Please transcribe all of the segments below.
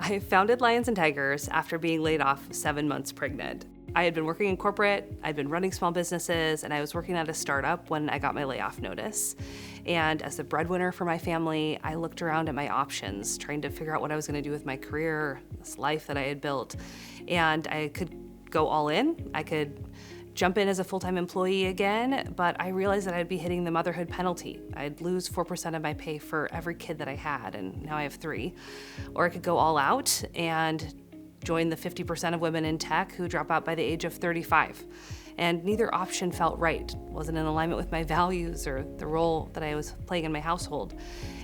I founded Lions and Tigers after being laid off 7 months pregnant. I had been working in corporate, I'd been running small businesses, and I was working at a startup when I got my layoff notice. And as the breadwinner for my family, I looked around at my options, trying to figure out what I was going to do with my career, this life that I had built. And I could go all in. I could jump in as a full-time employee again, but I realized that I'd be hitting the motherhood penalty. I'd lose 4% of my pay for every kid that I had, and now I have 3. Or I could go all out and join the 50% of women in tech who drop out by the age of 35. And neither option felt right, wasn't in alignment with my values or the role that I was playing in my household.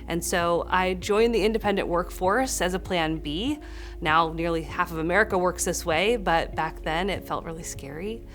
And so I joined the independent workforce as a plan B. Now nearly half of America works this way, but back then it felt really scary.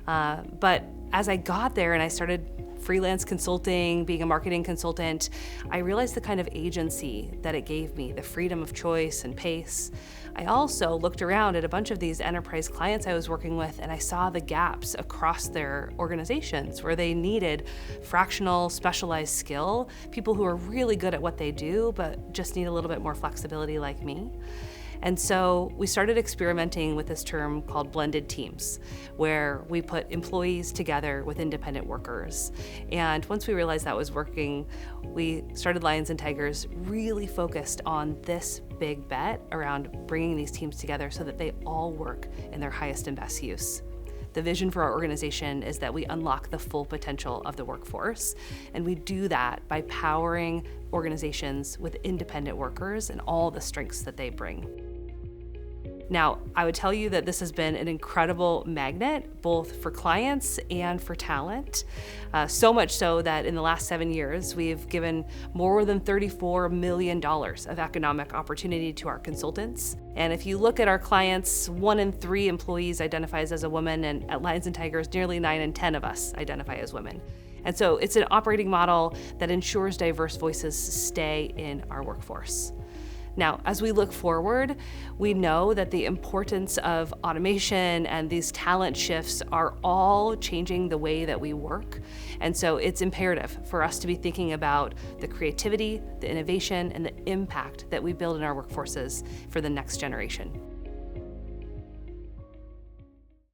But as I got there and I started freelance consulting, being a marketing consultant, I realized the kind of agency that it gave me, the freedom of choice and pace. I also looked around at a bunch of these enterprise clients I was working with, and I saw the gaps across their organizations where they needed fractional, specialized skill, people who are really good at what they do, but just need a little bit more flexibility like me. And so we started experimenting with this term called blended teams, where we put employees together with independent workers. And once we realized that was working, we started Lions and Tigers, really focused on this big bet around bringing these teams together so that they all work in their highest and best use. The vision for our organization is that we unlock the full potential of the workforce, and we do that by powering organizations with independent workers and all the strengths that they bring. Now, I would tell you that this has been an incredible magnet, both for clients and for talent. So much so that in the last 7 years, we've given more than $34 million of economic opportunity to our consultants. And if you look at our clients, 1 in 3 employees identifies as a woman, and at Lions and Tigers, nearly 9 in 10 of us identify as women. And so it's an operating model that ensures diverse voices stay in our workforce. Now, as we look forward, we know that the importance of automation and these talent shifts are all changing the way that we work. And so it's imperative for us to be thinking about the creativity, the innovation, and the impact that we build in our workforces for the next generation.